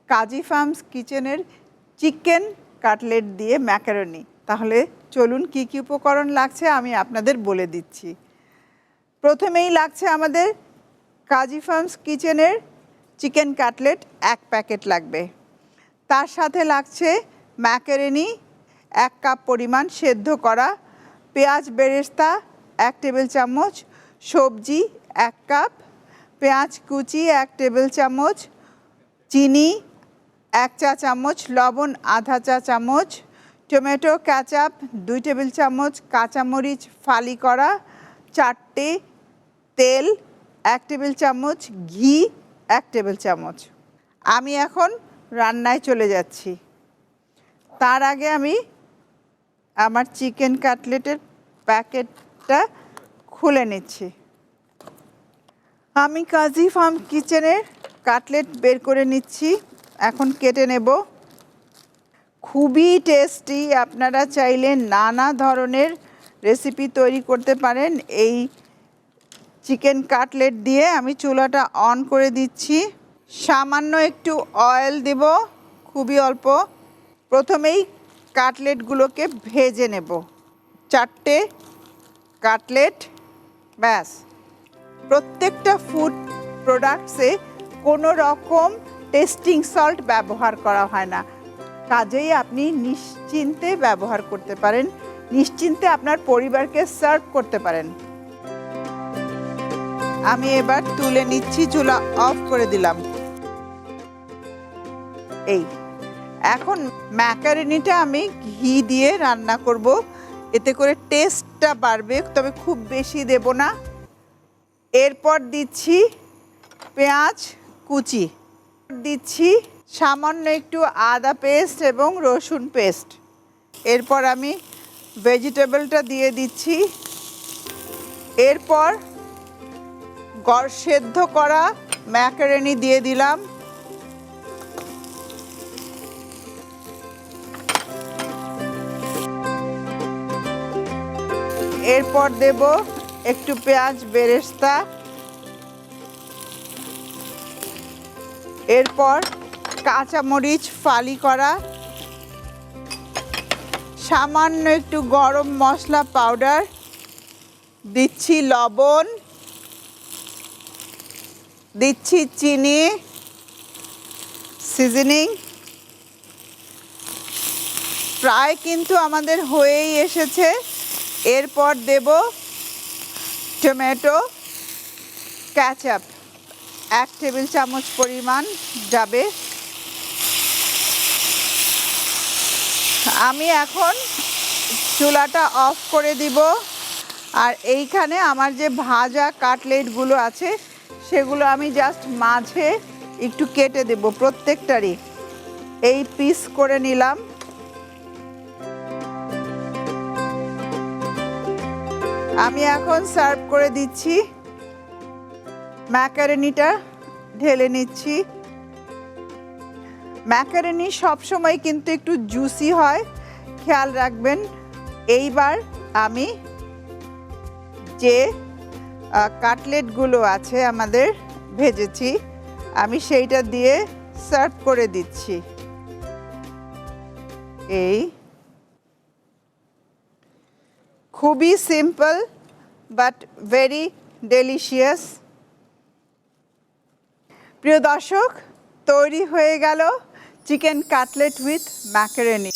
কাজী farms কিচেনের chicken cutlet দিয়ে macaroni. তাহলে চলুন কি কি উপকরণ লাগছে আমি আপনাদের বলে দিচ্ছি। প্রথমেই লাগছে আমাদের কাজী ফার্মস কিচেনের চিকেন কাটলেট 1 প্যাকেট লাগবে। তার সাথে লাগছে ম্যাকারনি 1 কাপ পরিমাণ সেদ্ধ করা, পেঁয়াজ বেরেস্তা 1 টেবিল চামচ, সবজি 1 কাপ, পেঁয়াজ কুচি 1 টেবিল চামচ, চিনি 1 চা চামচ, লবণ আধা চা চামচ, টমেটো কেচাপ 2 টেবিল চামচ, কাঁচামরিচ ফালি করা 4টে, তেল 1 টেবিল চামচ, ঘি 1 টেবিল চামচ। আমি এখন রান্নায় চলে যাচ্ছি। তার আগে আমি আমার চিকেন কাটলেটের প্যাকেটটা খুলে নিচ্ছি। আমি কাজী ফার্ম কিচেনের কাটলেট বের করে নিচ্ছি, এখন কেটে নেব। খুবই টেস্টি, আপনারা চাইলে নানা ধরনের রেসিপি তৈরি করতে পারেন এই চিকেন কাটলেট দিয়ে। আমি চুলাটা অন করে দিচ্ছি, সামান্য একটু অয়েল দেব, খুবই অল্প। প্রথমেই কাটলেটগুলোকে ভেজে নেব, 4টে কাটলেট ব্যাস। প্রত্যেকটা ফুড প্রোডাক্টসে কোনো রকম টেস্টিং সল্ট ব্যবহার করা হয় না, কাজেই আপনি নিশ্চিন্তে ব্যবহার করতে পারেন, নিশ্চিন্তে আপনার পরিবারকে সার্ভ করতে পারেন। আমি এবার তুলে নিচ্ছি, চুলা অফ করে দিলাম। এই এখন ম্যাকারনিটা আমি ঘি দিয়ে রান্না করব, এতে করে টেস্টটা বাড়বে, তবে খুব বেশি দেব না। এরপর দিচ্ছি পেঁয়াজ কুচি, দিচ্ছি সামান্য একটু আদা পেস্ট এবং রসুন পেস্ট। এরপর আমি ভেজিটেবলটা দিয়ে দিচ্ছি। এরপর সেদ্ধ করা ম্যাকারনি দিয়ে দিলাম। এরপর দেব একটু পেঁয়াজ বেরেস্তা। এরপর কাঁচামরিচ ফালি করা, সামান্য একটু গরম মশলা পাউডার, দিচ্ছি লবণ, দিচ্ছি চিনি, সিজনিং। প্রায় কিন্তু আমাদের হয়েই এসেছে। এরপর দেব টমেটো কেচাপ 1 টেবিল চামচ পরিমাণ যাবে। আমি এখন চুলাটা অফ করে দিব। আর এইখানে আমার যে ভাজা কাটলেটগুলো আছে সেগুলো আমি জাস্ট মাঝে একটু কেটে দেব, প্রত্যেকটারই এই পিস করে নিলাম। আমি এখন সার্ভ করে দিচ্ছি, ম্যাকারনিটা ঢেলে নিচ্ছি। ম্যাকারনি সবসময় কিন্তু একটু জুসি হয়, খেয়াল রাখবেন। এইবার আমি যে কাটলেটগুলো আছে আমাদের ভেজেছি, আমি সেইটা দিয়ে সার্ভ করে দিচ্ছি। এই খুবই সিম্পল বাট ভেরি ডেলিশিয়াস। প্রিয় দর্শক, তৈরি হয়ে গেল চিকেন কাটলেট উইথ ম্যাকারনি।